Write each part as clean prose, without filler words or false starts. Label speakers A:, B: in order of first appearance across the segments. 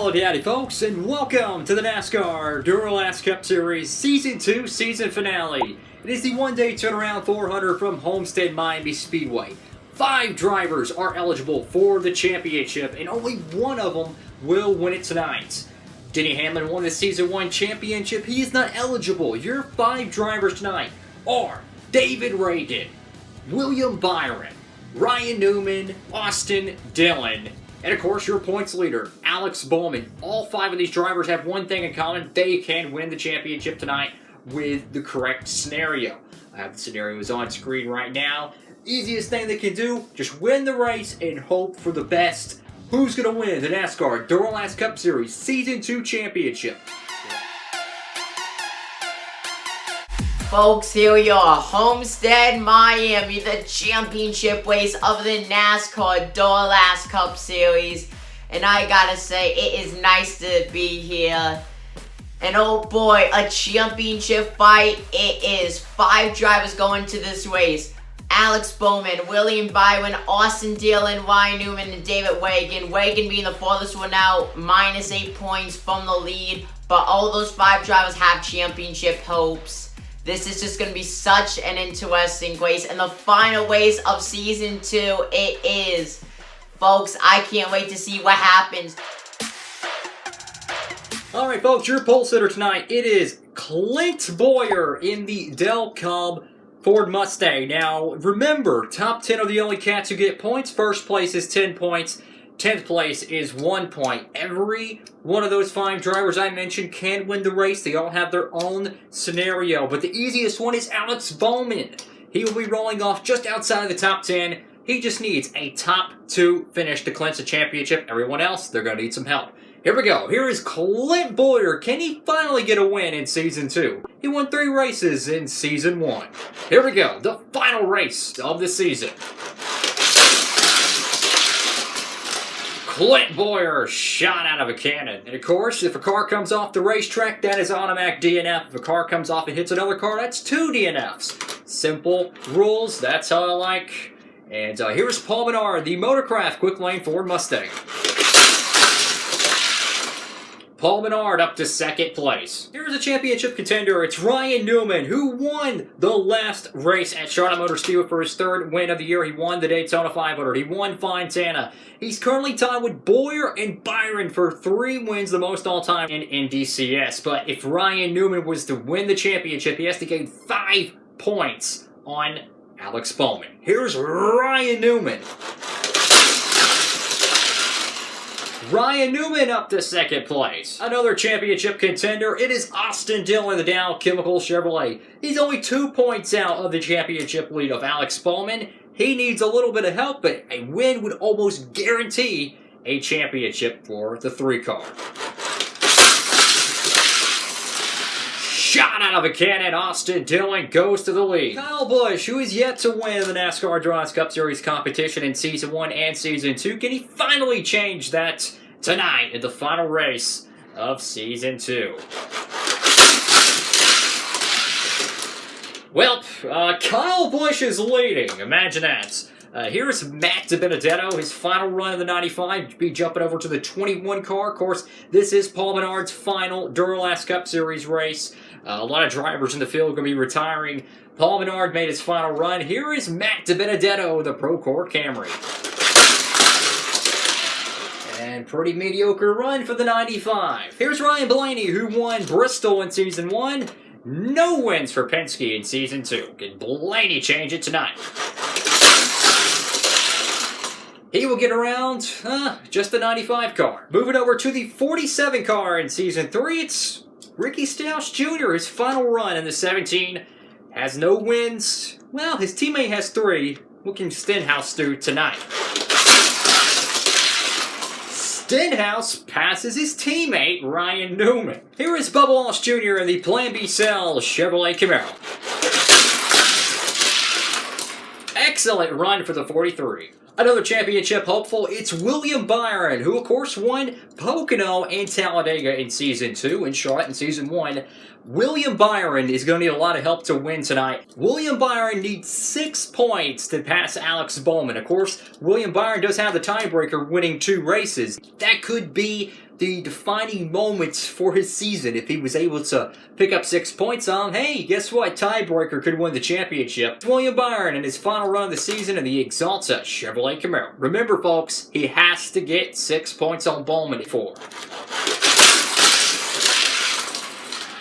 A: Howdy howdy folks, and welcome to the NASCAR DURALAST Cup Series Season 2 Season Finale. It is the one-day turnaround 400 from Homestead, Miami Speedway. 5 drivers are eligible for the championship, and only one of them will win it tonight. Denny Hamlin won the Season 1 championship. He is not eligible. Your 5 drivers tonight are David Reagan, William Byron, Ryan Newman, Austin Dillon, and of course, your points leader, Alex Bowman. All 5 of these drivers have one thing in common. They can win the championship tonight with the correct scenario. I have the scenarios on screen right now. Easiest thing they can do, just win the race and hope for the best. Who's going to win the NASCAR DURALAST Cup Series Season 2 Championship?
B: Folks, here we are, Homestead, Miami, the championship race of the NASCAR DURALAST Cup Series. And I gotta say, it is nice to be here. And oh boy, a championship fight it is. 5 drivers going to this race. Alex Bowman, William Byron, Austin Dillon, Ryan Newman, and David Reagan. Reagan being the farthest one out, minus 8 points from the lead. But all those 5 drivers have championship hopes. This is just going to be such an interesting race. And the final race of Season 2, it is. Folks, I can't wait to see what happens.
A: Alright folks, your pole sitter tonight, it is Clint Bowyer in the Del Cobb Ford Mustang. Now, remember, top 10 are the only cats who get points. First place is 10 points. 10th place is 1 point. Every one of those 5 drivers I mentioned can win the race. They all have their own scenario. But the easiest one is Alex Bowman. He will be rolling off just outside of the top 10. He just needs a top 2 finish to clinch the championship. Everyone else, they're going to need some help. Here we go. Here is Clint Bowyer. Can he finally get a win in Season 2? He won 3 races in Season 1. Here we go. The final race of the season. Clint Bowyer shot out of a cannon. And of course, if a car comes off the racetrack, that is automatic DNF. If a car comes off and hits another car, that's 2 DNFs. Simple rules, that's how I like. And here's Paul Menard, the Motorcraft Quick Lane Ford Mustang. Paul Menard up to 2nd place. Here's a championship contender. It's Ryan Newman, who won the last race at Charlotte Motor Speedway for his 3rd win of the year. He won the Daytona 500. He won Fontana. He's currently tied with Bowyer and Byron for 3 wins, the most all-time in DCS. But if Ryan Newman was to win the championship, he has to gain 5 points on Alex Bowman. Here's Ryan Newman. Ryan Newman up to 2nd place. Another championship contender, it is Austin Dillon, the Dow Chemical Chevrolet. He's only 2 points out of the championship lead of Alex Bowman. He needs a little bit of help, but a win would almost guarantee a championship for the 3-car. Shot out of a cannon, Austin Dillon goes to the lead. Kyle Busch, who is yet to win the NASCAR DURALAST Cup Series competition in Season 1 and Season 2, can he finally change that tonight in the final race of Season 2? Well, Kyle Busch is leading. Imagine that. Here's Matt DiBenedetto, his final run of the 95, be jumping over to the 21 car. Of course, this is Paul Menard's final DURALAST Cup Series race. A lot of drivers in the field are going to be retiring. Paul Menard made his final run. Here is Matt DiBenedetto, the Procore Camry. And pretty mediocre run for the 95. Here's Ryan Blaney, who won Bristol in Season 1. No wins for Penske in Season 2. Can Blaney change it tonight? He will get around just the 95 car. Moving over to the 47 car in Season 3, it's Ricky Stenhouse Jr., his final run in the 17. Has no wins. Well, his teammate has 3. What can Stenhouse do tonight? Stenhouse passes his teammate, Ryan Newman. Here is Bubba Wallace Jr. in the Plan B Cell Chevrolet Camaro. Excellent run for the 43. Another championship hopeful, it's William Byron, who of course won Pocono and Talladega in Season 2 and Charlotte in Season 1. William Byron is going to need a lot of help to win tonight. William Byron needs 6 points to pass Alex Bowman. Of course, William Byron does have the tiebreaker, winning 2 races. That could be the defining moments for his season. If he was able to pick up 6 points on, hey, guess what? Tiebreaker could win the championship. William Byron in his final run of the season in the Exalta Chevrolet Camaro. Remember, folks, he has to get 6 points on Bowman for.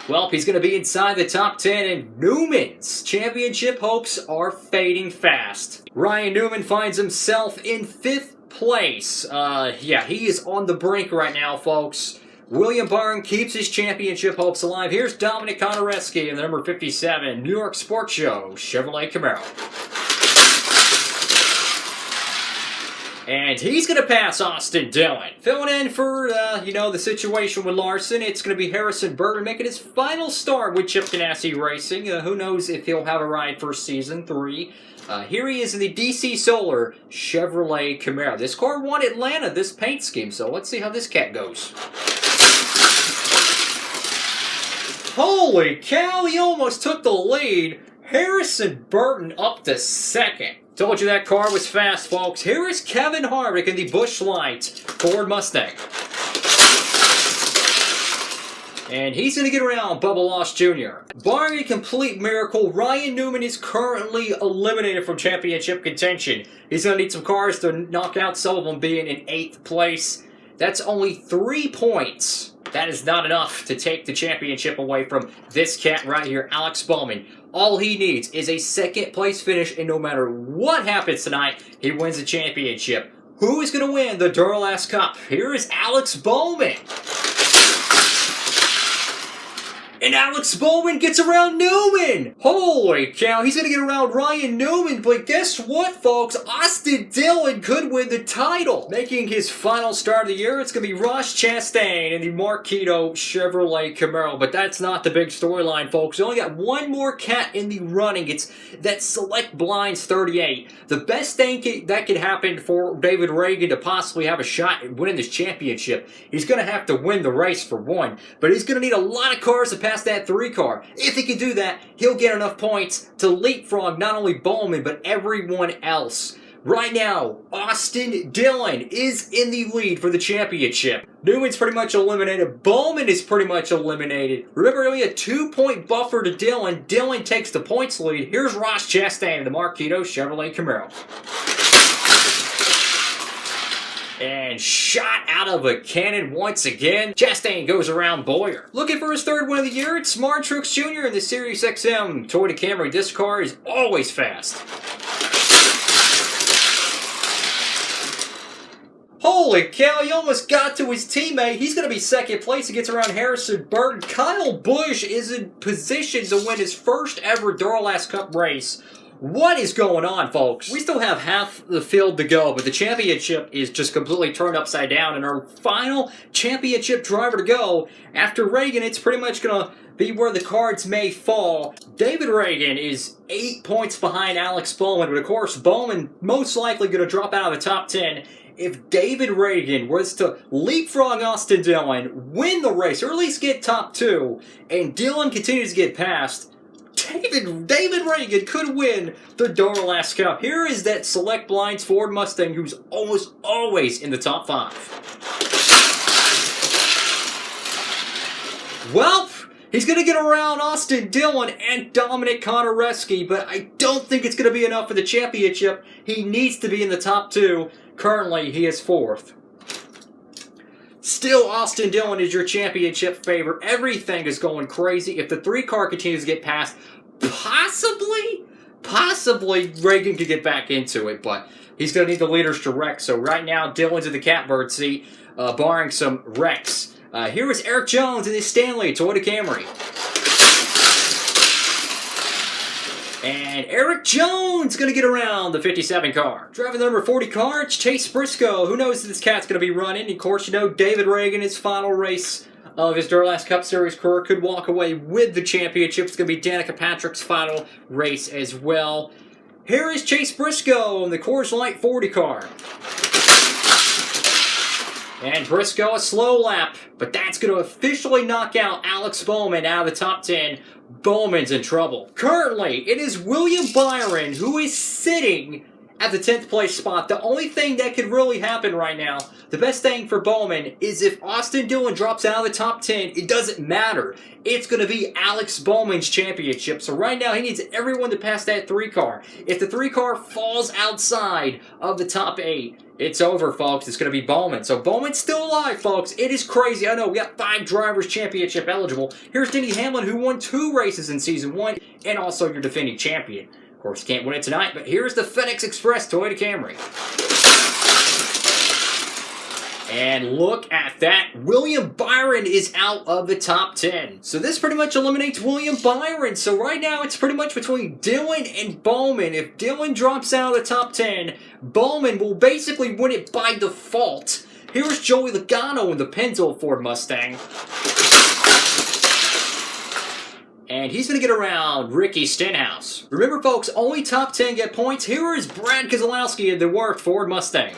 A: Well, he's going to be inside the top 10, and Newman's championship hopes are fading fast. Ryan Newman finds himself in 5th place. Yeah, he is on the brink right now, folks. William Byron keeps his championship hopes alive. Here's Dominic Konareski in the number 57 New York Sports Show Chevrolet Camaro. And he's going to pass Austin Dillon. Filling in for, the situation with Larson, it's going to be Harrison Burton making his final start with Chip Ganassi Racing. Who knows if he'll have a ride for Season 3. Here he is in the DC Solar Chevrolet Camaro. This car won Atlanta, this paint scheme, so let's see how this cat goes. Holy cow, he almost took the lead. Harrison Burton up to 2nd. Told you that car was fast, folks. Here is Kevin Harvick in the Busch Light Ford Mustang. And he's going to get around Bubba Loss Jr. Barring a complete miracle, Ryan Newman is currently eliminated from championship contention. He's going to need some cars to knock out some of them being in 8th place. That's only 3 points. That is not enough to take the championship away from this cat right here, Alex Bowman. All he needs is a 2nd place finish, and no matter what happens tonight, he wins the championship. Who is going to win the Duralast Cup? Here is Alex Bowman. And Alex Bowman gets around Newman! Holy cow, he's going to get around Ryan Newman, but guess what, folks? Austin Dillon could win the title. Making his final start of the year, it's going to be Ross Chastain in the Marquito Chevrolet Camaro. But that's not the big storyline, folks. We only got one more cat in the running. It's that Select Blinds 38. The best thing that could happen for David Ragan to possibly have a shot at winning this championship, he's going to have to win the race for one. But he's going to need a lot of cars to pass that 3 car. If he can do that, he'll get enough points to leapfrog not only Bowman, but everyone else. Right now, Austin Dillon is in the lead for the championship. Newman's pretty much eliminated. Bowman is pretty much eliminated. Remember, only a 2-point buffer to Dillon. Dillon takes the points lead. Here's Ross Chastain in the Marquito Chevrolet Camaro. And shot out of a cannon once again. Chastain goes around Boyer. Looking for his 3rd win of the year, it's Martin Truex Jr. in the Sirius XM Toyota Camry. This car is always fast. Holy cow, he almost got to his teammate. He's going to be 2nd place. He gets around Harrison Burton. Kyle Busch is in position to win his first ever Duralast Cup race. What is going on, folks? We still have half the field to go, but the championship is just completely turned upside down, and our final championship driver to go, after Ragan, it's pretty much going to be where the cards may fall. David Ragan is 8 points behind Alex Bowman, but of course, Bowman most likely going to drop out of the top 10. If David Ragan was to leapfrog Austin Dillon, win the race, or at least get top 2, and Dillon continues to get past, David Ragan could win the Duralast Cup. Here is that Select Blinds Ford Mustang who's almost always in the top 5. Well, he's going to get around Austin Dillon and Dominic Konareski, but I don't think it's going to be enough for the championship. He needs to be in the top 2. Currently, he is 4th. Still, Austin Dillon is your championship favorite. Everything is going crazy. If the 3 car continues to get past, possibly Ragan could get back into it, but he's going to need the leaders to wreck. So right now, Dillon's in the catbird seat, barring some wrecks. Here is Erik Jones in his Stanley Toyota Camry. And Erik Jones going to get around the 57 car. Driving the number 40 car, it's Chase Briscoe. Who knows if this cat's going to be running? Of course, you know David Ragan, his final race of his Duralast Cup Series career, could walk away with the championship. It's going to be Danica Patrick's final race as well. Here is Chase Briscoe in the Coors Light 40 car. And Briscoe a slow lap, but that's going to officially knock out Alex Bowman out of the top 10. Bowman's in trouble. Currently, it is William Byron who is sitting at the 10th place spot. The only thing that could really happen right now, the best thing for Bowman, is if Austin Dillon drops out of the top 10, it doesn't matter. It's going to be Alex Bowman's championship. So right now, he needs everyone to pass that 3 car. If the 3 car falls outside of the top 8, it's over, folks. It's going to be Bowman. So Bowman's still alive, folks. It is crazy. I know, we got 5 drivers championship eligible. Here's Denny Hamlin, who won 2 races in Season 1, and also your defending champion. Of course, he can't win it tonight, but here's the FedEx Express Toyota Camry. And look at that. William Byron is out of the top 10. So this pretty much eliminates William Byron. So right now it's pretty much between Dillon and Bowman. If Dillon drops out of the top 10, Bowman will basically win it by default. Here's Joey Logano in the Pinto Ford Mustang. And he's going to get around Ricky Stenhouse. Remember, folks, only top 10 get points. Here is Brad Keselowski in the worked Ford Mustang.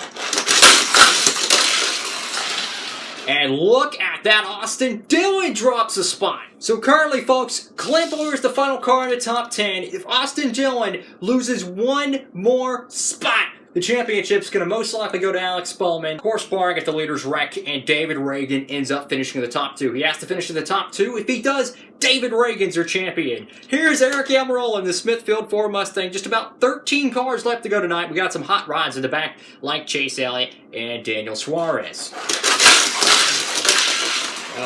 A: And look at that, Austin Dillon drops a spot. So currently, folks, Clint Bowyer is the final car in the top 10. If Austin Dillon loses 1 more spot, the championship's going to most likely go to Alex Bowman. Of course, barring if the leaders wreck and David Ragan ends up finishing in the top 2. He has to finish in the top 2. If he does, David Ragan's your champion. Here's Erik Amirola in the Smithfield Ford Mustang. Just about 13 cars left to go tonight. We got some hot rods in the back, like Chase Elliott and Daniel Suarez.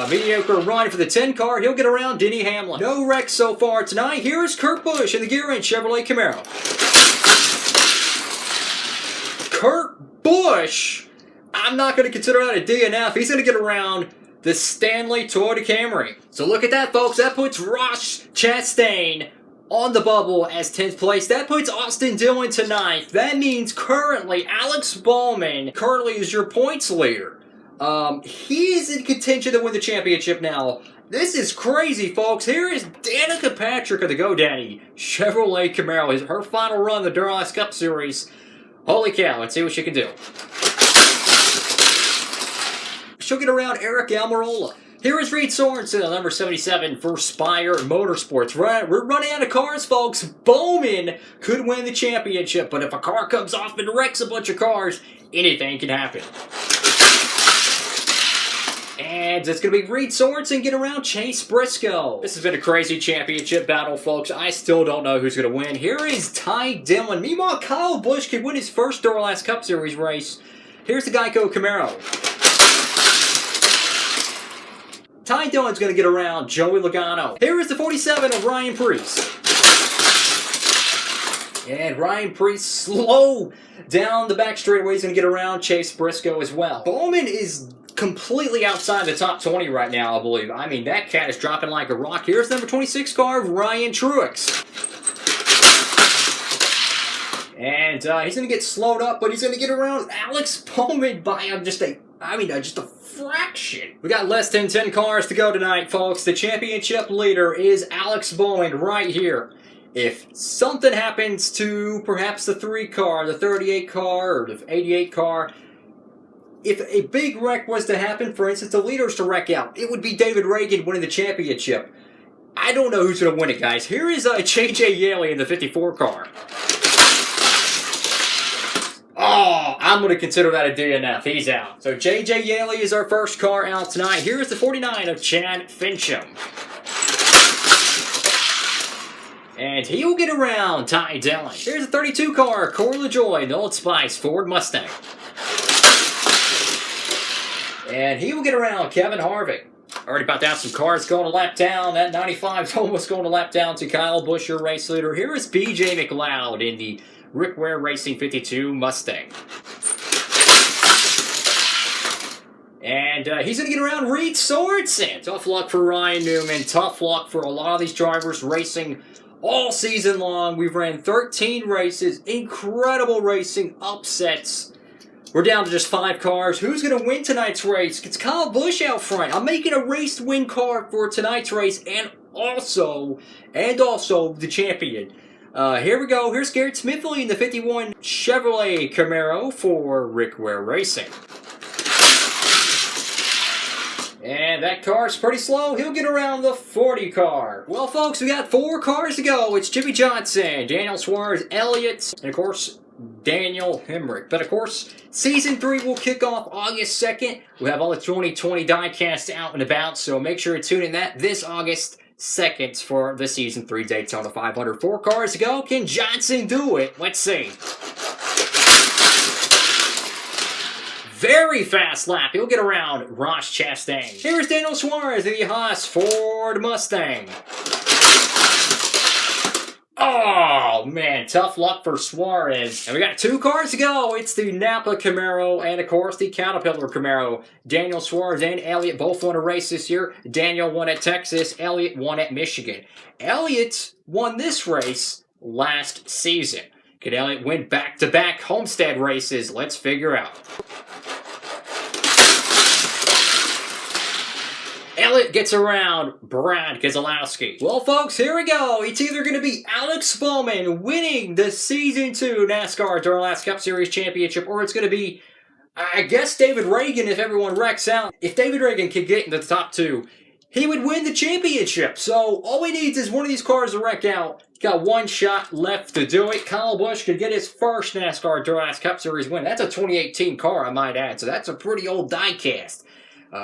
A: Mediocre run for the 10 car. He'll get around Denny Hamlin. No wrecks so far tonight. Here's Kurt Busch in the gear-in Chevrolet Camaro. Kurt Busch, I'm not going to consider that a DNF. He's going to get around the Stanley Toyota Camry. So look at that, folks. That puts Ross Chastain on the bubble as 10th place. That puts Austin Dillon to 9th. That means currently Alex Bowman currently is your points leader. He is in contention to win the championship now. This is crazy, folks. Here is Danica Patrick of the GoDaddy Chevrolet Camaro. Her final run in the Duralast Cup Series. Holy cow, let's see what she can do. She'll get around Aric Amirola. Here is Reed Sorenson, number 77 for Spire Motorsports. We're running out of cars, folks. Bowman could win the championship, but if a car comes off and wrecks a bunch of cars, anything can happen. And it's going to be Reed Sorenson get around Chase Briscoe. This has been a crazy championship battle, folks. I still don't know who's going to win. Here is Ty Dillon. Meanwhile, Kyle Busch could win his first Duralast Cup Series race. Here's the Geico Camaro. Ty Dillon's going to get around Joey Logano. Here is the 47 of Ryan Preece. And Ryan Preece slow down the back straightaway. He's going to get around Chase Briscoe as well. Bowman is completely outside the top 20 right now, I believe. I mean, that cat is dropping like a rock. Here's the number 26 car of Ryan Truex. And he's going to get slowed up, but he's going to get around Alex Bowman by just a fraction. We got less than 10 cars to go tonight, folks. The championship leader is Alex Bowman right here. If something happens to perhaps the 3 car, the 38 car, or the 88 car, if a big wreck was to happen, for instance, the leaders to wreck out, it would be David Ragan winning the championship. I don't know who's going to win it, guys. Here is J.J. Yeley in the 54 car. Oh, I'm going to consider that a DNF. He's out. So J.J. Yeley is our first car out tonight. Here's the 49 of Chad Fincham. And he'll get around Ty Dillon. Here's the 32 car, Corey LaJoie, the Old Spice Ford Mustang. And he will get around Kevin Harvick. Already about to have some cars going a lap down. That 95 is almost going a lap down to Kyle Busch, your race leader. Here is B.J. McLeod in the Rick Ware Racing 52 Mustang. And he's going to get around Reed Sorenson. Tough luck for Ryan Newman. Tough luck for a lot of these drivers racing all season long. We've ran 13 races. Incredible racing. Upsets. We're down to just 5 cars. Who's going to win tonight's race? It's Kyle Busch out front. I'm making a race-to-win car for tonight's race and also the champion. Here we go. Here's Garrett Smithley in the 51 Chevrolet Camaro for Rick Ware Racing. And that car's pretty slow. He'll get around the 40 car. Well, folks, we got 4 cars to go. It's Jimmie Johnson, Daniel Suarez, Elliott, and of course, Daniel Hemrick. But of course, Season 3 will kick off August 2nd. We'll have all the 2020 diecast out and about, so make sure to tune in this August 2nd for the Season 3 Daytona 500. 4 cars to go. Can Johnson do it? Let's see. Very fast lap. He'll get around Ross Chastain. Here's Daniel Suarez in the Haas Ford Mustang. Oh, man, tough luck for Suarez. And we got 2 cars to go. It's the Napa Camaro and, of course, the Caterpillar Camaro. Daniel Suarez and Elliott both won a race this year. Daniel won at Texas. Elliott won at Michigan. Elliott won this race last season. Could Elliott win back-to-back Homestead races? Let's figure out. Elliott gets around Brad Keselowski. Well, folks, here we go. It's either going to be Alex Bowman winning the Season 2 NASCAR Duralast Cup Series Championship, or it's going to be, I guess, David Ragan if everyone wrecks out. If David Ragan could get into the top 2, he would win the championship. So all he needs is one of these cars to wreck out. He's got 1 shot left to do it. Kyle Busch could get his first NASCAR Duralast Cup Series win. That's a 2018 car, I might add. So that's a pretty old diecast.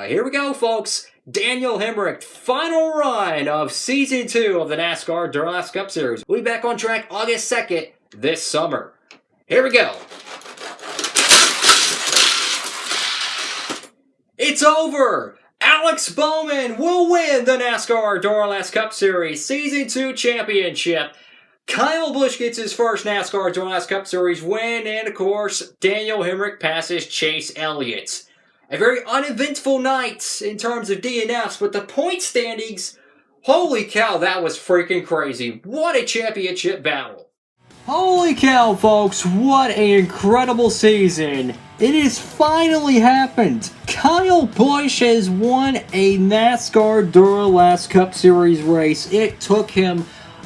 A: Here we go, folks. Daniel Hemrick, final run of Season 2 of the NASCAR Duralast Cup Series. We'll be back on track August 2nd this summer. Here we go. It's over! Alex Bowman will win the NASCAR Duralast Cup Series Season 2 Championship. Kyle Busch gets his first NASCAR Duralast Cup Series win, and of course, Daniel Hemrick passes Chase Elliott. A very uneventful night in terms of DNFs, but the point standings, holy cow, that was freaking crazy. What a championship battle. Holy cow, folks, what an incredible season. It has finally happened. Kyle Busch has won a NASCAR Duralast Cup Series race. It took him,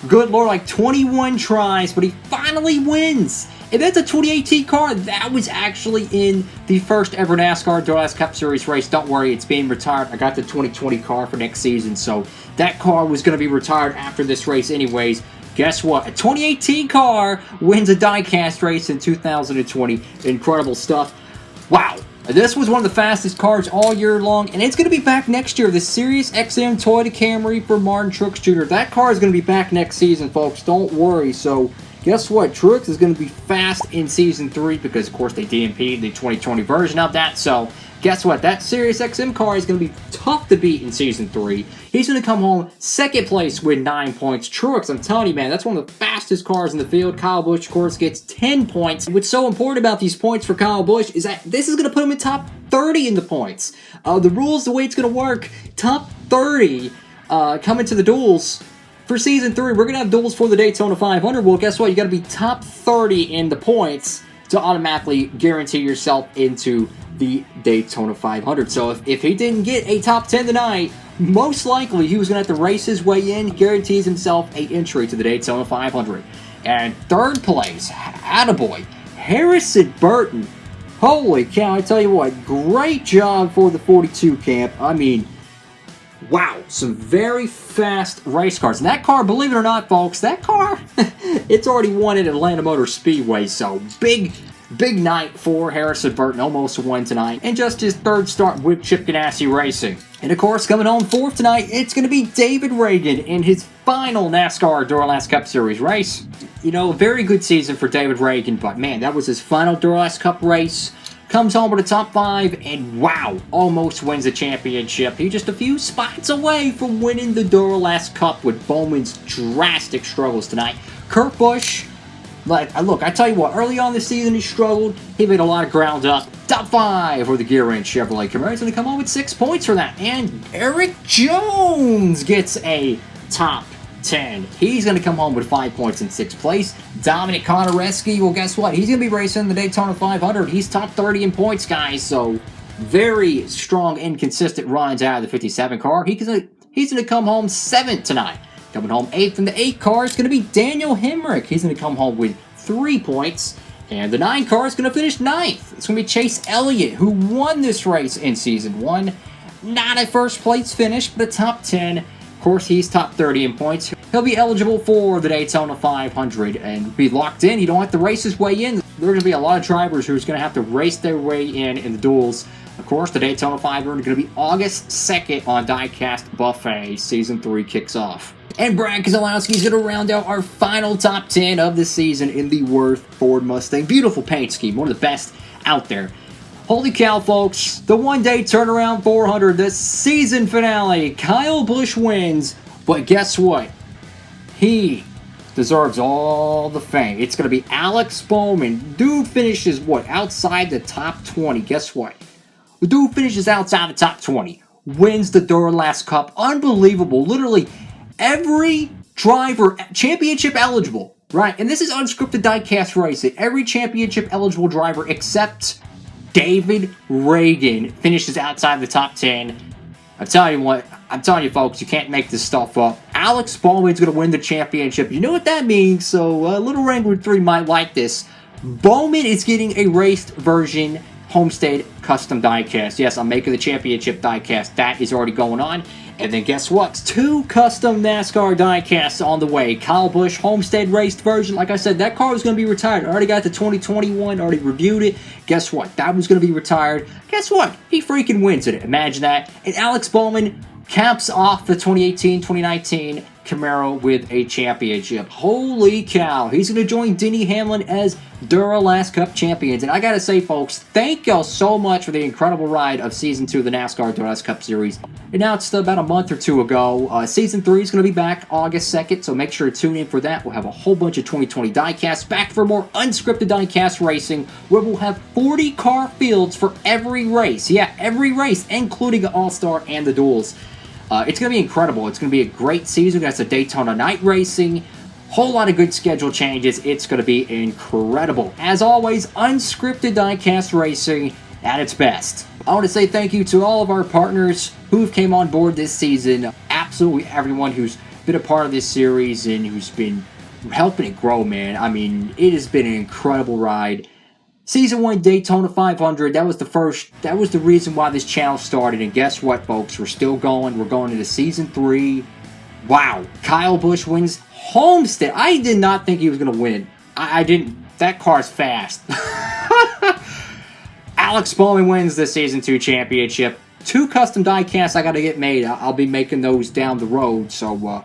A: good lord, like 21 tries, but he finally wins. And that's a 2018 car that was actually in the first ever NASCAR Duralast Cup Series race. Don't worry, it's being retired. I got the 2020 car for next season, so that car was going to be retired after this race anyways. Guess what? A 2018 car wins a diecast race in 2020. Incredible stuff. Wow. This was one of the fastest cars all year long, and it's going to be back next year. The Sirius XM Toyota Camry for Martin Truex Jr. That car is going to be back next season, folks. Don't worry. So guess what? Truex is going to be fast in Season 3 because, of course, they DMP'd the 2020 version of that. So guess what? That Sirius XM car is going to be tough to beat in Season 3. He's going to come home second place with 9 points. Truex, I'm telling you, man, that's one of the fastest cars in the field. Kyle Busch, of course, gets 10 points. What's so important about these points for Kyle Busch is that this is going to put him in top 30 in the points. The rules, the way it's going to work, top 30 coming to the duels. For Season 3, we're going to have duels for the Daytona 500. Well, guess what? You got to be top 30 in the points to automatically guarantee yourself into the Daytona 500. So if he didn't get a top 10 tonight, most likely he was going to have to race his way in, guarantees himself an entry to the Daytona 500. And third place, attaboy, Harrison Burton. Holy cow, I tell you what, great job for the 42 camp. I mean, wow, some very fast race cars. And that car, believe it or not, folks, that car, it's already won at Atlanta Motor Speedway. So big night for Harrison Burton, almost won tonight. And just his third start with Chip Ganassi Racing. And of course, coming home fourth tonight, it's going to be David Ragan in his final NASCAR Duralast Cup Series race. You know, a very good season for David Ragan, but man, that was his final Duralast Cup race. Comes home with a top 5, and wow, almost wins the championship. He's just a few spots away from winning the Duralast Cup with Bowman's drastic struggles tonight. Kurt Busch, look, I tell you what, early on this season he struggled. He made a lot of ground up. Top 5 for the Gear Ranch Chevrolet Camaro. He's going to come home with 6 points for that. And Erik Jones gets a top 10. He's going to come home with 5 points in 6th place. Dominic Konareski, well, guess what? He's going to be racing the Daytona 500. He's top 30 in points, guys. So very strong and consistent runs out of the 57 car. He's going to come home 7th tonight. Coming home 8th in the 8 car is going to be Daniel Hemrick. He's going to come home with 3 points. And the 9 car is going to finish 9th. It's going to be Chase Elliott, who won this race in Season 1. Not a first place finish, but a top 10. Of course, he's top 30 in points. He'll be eligible for the Daytona 500 and be locked in. You don't have to race his way in. there are going to be a lot of drivers who's going to have to race their way in the duels. Of course, the Daytona 500 is going to be August 2nd on Diecastbuffet. Season 3 kicks off. And Brad Keselowski is going to round out our final top 10 of the season in the Worth Ford Mustang. Beautiful paint scheme, one of the best out there. Holy cow, folks. The one-day turnaround 400, the season finale. Kyle Busch wins, but guess what? He deserves all the fame. It's going to be Alex Bowman. Dude finishes, what, outside the top 20. Guess what? The dude finishes outside the top 20. Wins the Duralast Cup. Unbelievable. Literally, every driver, championship eligible, right? And this is unscripted diecast racing. Every championship eligible driver except David Reagan finishes outside the top 10. I'm telling you folks, you can't make this stuff up. Alex Bowman's going to win the championship. You know what that means, so Little Wrangler 3 might like this. Bowman is getting a raced version Homestead custom diecast. Yes, I'm making the championship diecast. That is already going on. And then guess what? 2 custom NASCAR diecasts on the way. Kyle Busch Homestead raced version. Like I said, that car was going to be retired. I already got the 2021. Already reviewed it. Guess what? That was going to be retired. Guess what? He freaking wins it. Imagine that. And Alex Bowman caps off the 2018-2019 Camaro with a championship. Holy cow. He's going to join Denny Hamlin as Duralast Cup champions. And I got to say, folks, thank y'all so much for the incredible ride of Season 2 of the NASCAR Duralast Cup Series. Announced about a month or 2 ago. Season 3 is going to be back August 2nd, so make sure to tune in for that. We'll have a whole bunch of 2020 diecasts back for more unscripted diecast racing, where we'll have 40 car fields for every race. Yeah, every race, including the All-Star and the duels. It's going to be incredible. It's going to be a great season. That's a Daytona night racing. Whole lot of good schedule changes. It's going to be incredible. As always, unscripted diecast racing at its best. I want to say thank you to all of our partners who've came on board this season. Absolutely everyone who's been a part of this series and who's been helping it grow, man. I mean, it has been an incredible ride. Season 1 Daytona 500, that was the reason why this channel started. And guess what, folks? We're still going. We're going into Season 3. Wow. Kyle Busch wins Homestead. I did not think he was going to win. I didn't. That car's fast. Alex Bowman wins the Season 2 championship. 2 custom diecasts I got to get made. I'll be making those down the road, so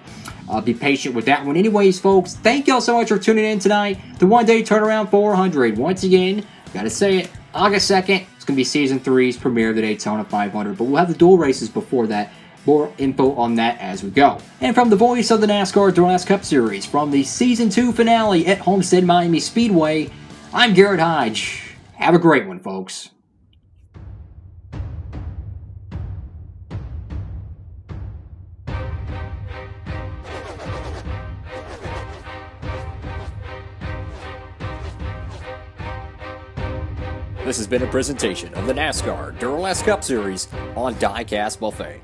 A: be patient with that one. Anyways, folks, thank y'all so much for tuning in tonight. The one-day turnaround 400. Once again, gotta say it, August 2nd, it's going to be Season 3's premiere of the Daytona 500. But we'll have the dual races before that. More info on that as we go. And from the voice of the NASCAR Duralast Cup Series, from the Season 2 finale at Homestead Miami Speedway, I'm Garrett Hodge. Have a great one, folks.
C: This has been a presentation of the NASCAR Duralast Cup Series on Diecastbuffet.